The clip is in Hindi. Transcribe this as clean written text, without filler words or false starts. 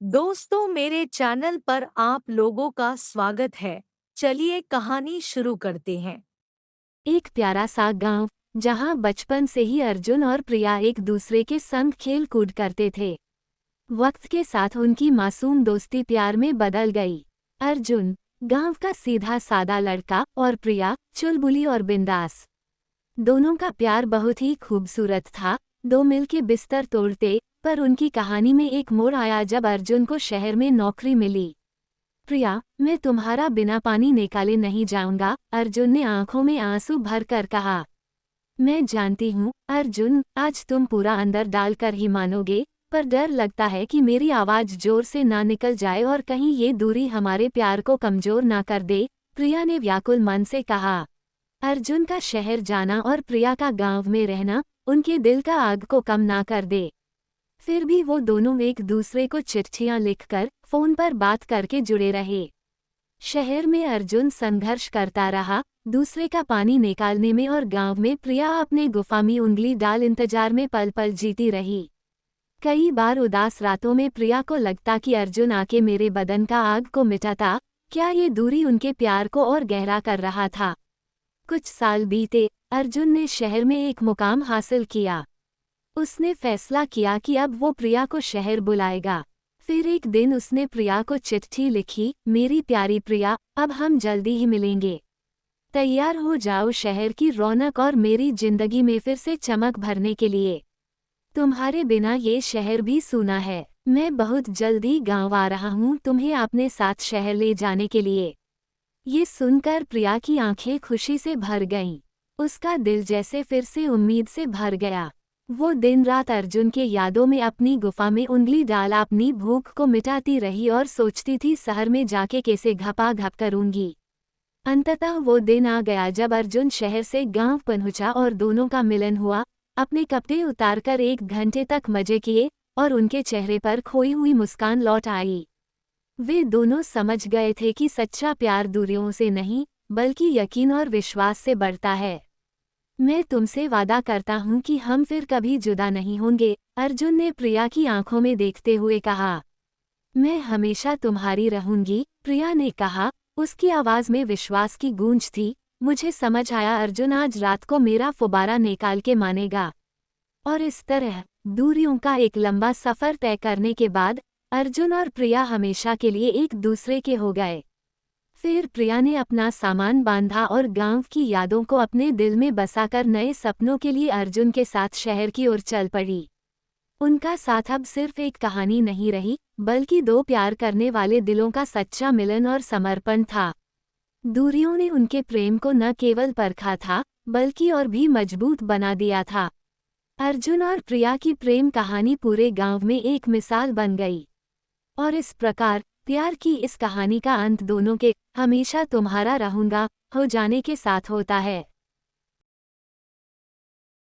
दोस्तों मेरे चैनल पर आप लोगों का स्वागत है। चलिए कहानी शुरू करते हैं। एक प्यारा सा गांव जहां बचपन से ही अर्जुन और प्रिया एक दूसरे के संग खेल कूद करते थे। वक्त के साथ उनकी मासूम दोस्ती प्यार में बदल गई। अर्जुन गांव का सीधा सादा लड़का और प्रिया चुलबुली और बिंदास। दोनों का प्यार बहुत ही खूबसूरत था। दो मिलके बिस्तर तोड़ते, पर उनकी कहानी में एक मोड़ आया जब अर्जुन को शहर में नौकरी मिली। प्रिया, मैं तुम्हारा बिना पानी निकाले नहीं जाऊंगा, अर्जुन ने आंखों में आंसू भरकर कहा। मैं जानती हूँ अर्जुन, आज तुम पूरा अंदर डालकर ही मानोगे, पर डर लगता है कि मेरी आवाज जोर से ना निकल जाए और कहीं ये दूरी हमारे प्यार को कमजोर ना कर दे, प्रिया ने व्याकुल मन से कहा। अर्जुन का शहर जाना और प्रिया का गांव में रहना उनके दिल का आग को कम ना कर दे। फिर भी वो दोनों एक दूसरे को चिट्ठियां लिखकर, फोन पर बात करके जुड़े रहे। शहर में अर्जुन संघर्ष करता रहा, दूसरे का पानी निकालने में, और गांव में प्रिया अपने गुफा में उंगली डाल इंतजार में पल पल जीती रही। कई बार उदास रातों में प्रिया को लगता कि अर्जुन आके मेरे बदन का आग को मिटाता। क्या ये दूरी उनके प्यार को और गहरा कर रहा था? कुछ साल बीते, अर्जुन ने शहर में एक मुकाम हासिल किया। उसने फैसला किया कि अब वो प्रिया को शहर बुलाएगा। फिर एक दिन उसने प्रिया को चिट्ठी लिखी, मेरी प्यारी प्रिया, अब हम जल्दी ही मिलेंगे। तैयार हो जाओ शहर की रौनक और मेरी जिंदगी में फिर से चमक भरने के लिए। तुम्हारे बिना ये शहर भी सूना है। मैं बहुत जल्दी गांव आ रहा हूँ तुम्हें अपने साथ शहर ले जाने के लिए। ये सुनकर प्रिया की आंखें खुशी से भर गईं। उसका दिल जैसे फिर से उम्मीद से भर गया। वो दिन रात अर्जुन के यादों में अपनी गुफा में उंगली डाल अपनी भूख को मिटाती रही और सोचती थी शहर में जाके कैसे घपा घप करूंगी। अंततः वो दिन आ गया जब अर्जुन शहर से गांव पहुंचा और दोनों का मिलन हुआ। अपने कपड़े उतारकर 1 घंटे तक मजे किए और उनके चेहरे पर खोई हुई मुस्कान लौट आई। वे दोनों समझ गए थे कि सच्चा प्यार दूरियों से नहीं, बल्कि यकीन और विश्वास से बढ़ता है। मैं तुमसे वादा करता हूँ कि हम फिर कभी जुदा नहीं होंगे, अर्जुन ने प्रिया की आंखों में देखते हुए कहा। मैं हमेशा तुम्हारी रहूंगी, प्रिया ने कहा। उसकी आवाज में विश्वास की गूंज थी। मुझे समझ आया, अर्जुन आज रात को मेरा फुबारा निकाल के मानेगा। और इस तरह दूरियों का एक लंबा सफर तय करने के बाद अर्जुन और प्रिया हमेशा के लिए एक दूसरे के हो गए। फिर प्रिया ने अपना सामान बांधा और गांव की यादों को अपने दिल में बसाकर नए सपनों के लिए अर्जुन के साथ शहर की ओर चल पड़ी। उनका साथ अब सिर्फ एक कहानी नहीं रही, बल्कि दो प्यार करने वाले दिलों का सच्चा मिलन और समर्पण था। दूरियों ने उनके प्रेम को न केवल परखा था, बल्कि और भी मजबूत बना दिया था। अर्जुन और प्रिया की प्रेम कहानी पूरे गांव में एक मिसाल बन गई। और इस प्रकार प्यार की इस कहानी का अंत दोनों के हमेशा तुम्हारा रहूंगा हो जाने के साथ होता है।